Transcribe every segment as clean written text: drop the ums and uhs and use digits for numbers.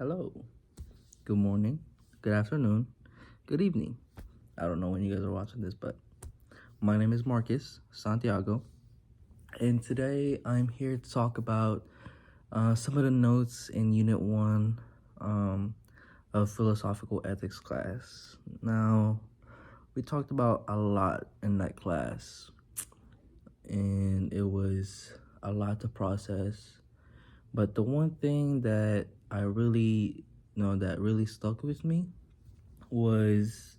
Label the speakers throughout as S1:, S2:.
S1: Hello, good morning, good afternoon, good evening. I don't know when you guys are watching this, but my name is Marcus Santiago, and today I'm here to talk about some of the notes in Unit 1 of Philosophical Ethics class. Now, we talked about a lot in that class, and it was a lot to process. But the one thing that I really that really stuck with me was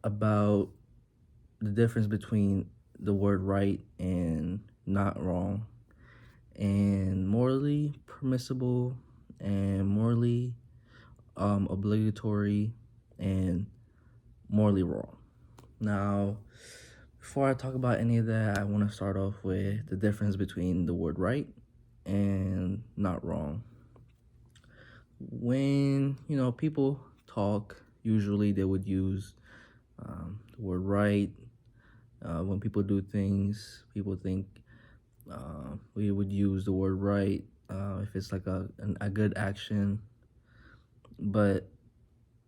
S1: about the difference between the word right and not wrong, and morally permissible and morally obligatory and morally wrong. Now, before I talk about any of that, I want to start off with the difference between the word right and not wrong. When people talk, usually they would use the word right. When people do things, people think we would use the word right if it's like a good action. But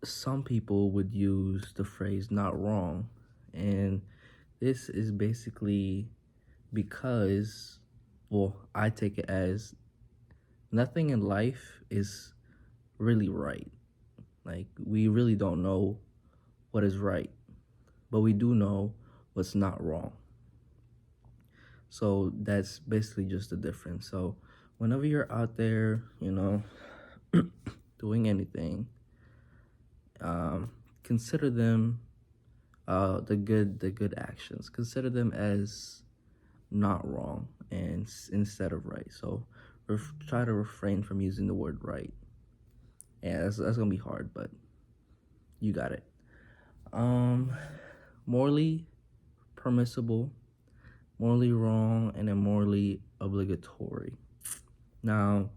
S1: some people would use the phrase not wrong. And this is basically because, well, I take it as nothing in life is really right. Like, we really don't know what is right, but we do know what's not wrong. So that's basically just the difference. So whenever you're out there, doing anything, consider them the good actions. Consider them as not wrong and instead of right. So try to refrain from using the word right. Yeah, that's gonna be hard, but you got it. Morally permissible, morally wrong, and then morally obligatory. Now,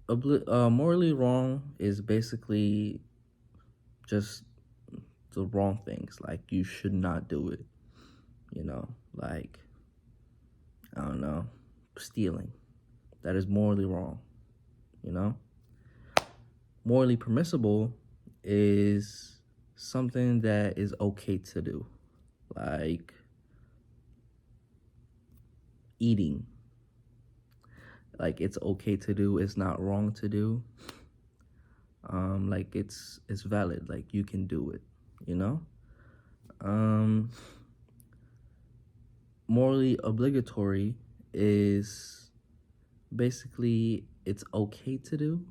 S1: morally wrong is basically just the wrong things. Like, you should not do it. Like, I don't know, stealing. That is morally wrong. Morally permissible is something that is okay to do, like eating. Like, it's okay to do, it's not wrong to do. Like, it's valid, like you can do it. Morally obligatory is basically it's okay to do,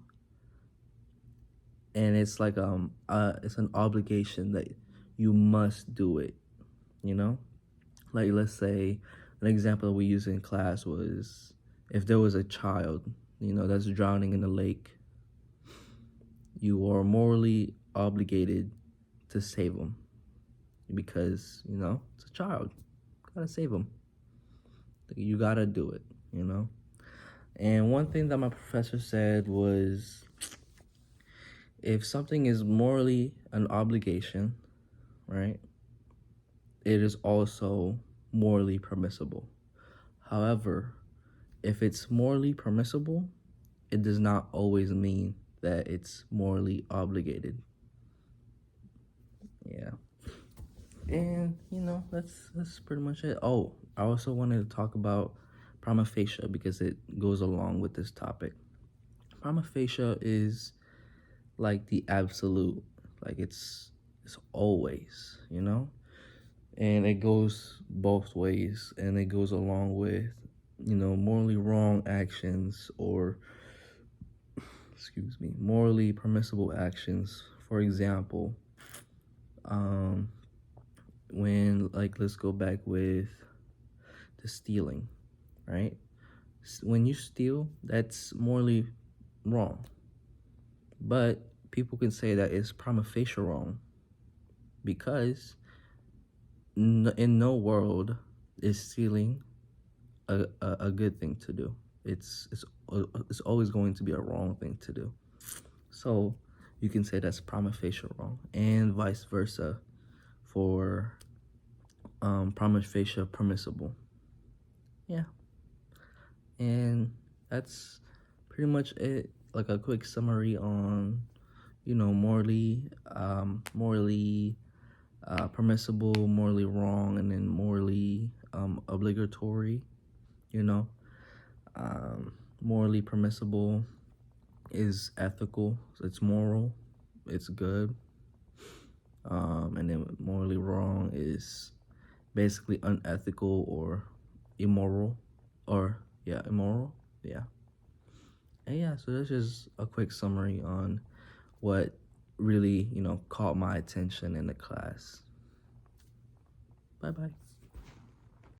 S1: and it's like it's an obligation that you must do it. Like, let's say an example we used in class was if there was a child that's drowning in the lake, you are morally obligated to save them because it's a child. Gotta save them. You gotta do it. And one thing that my professor said was, if something is morally an obligation, right, it is also morally permissible. However, if it's morally permissible, it does not always mean that it's morally obligated. Yeah. And that's pretty much it. Oh, I also wanted to talk about prima facie because it goes along with this topic. Prima facie is like the absolute, like it's always, and it goes both ways, and it goes along with morally wrong actions or morally permissible actions. For example, when, like, let's go back with the stealing, right? When you steal, that's morally wrong, but people can say that it's prima facie wrong because in no world is stealing a good thing to do. It's always going to be a wrong thing to do. So you can say that's prima facie wrong, and vice versa for prima facie permissible. Yeah. And that's pretty much it. like a quick summary on, morally permissible, morally wrong, and then morally obligatory. You know, morally permissible is ethical, so it's moral, it's good. And then morally wrong is basically unethical or immoral, or immoral. Yeah. And yeah, so that's just a quick summary on what really, caught my attention in the class. Bye bye.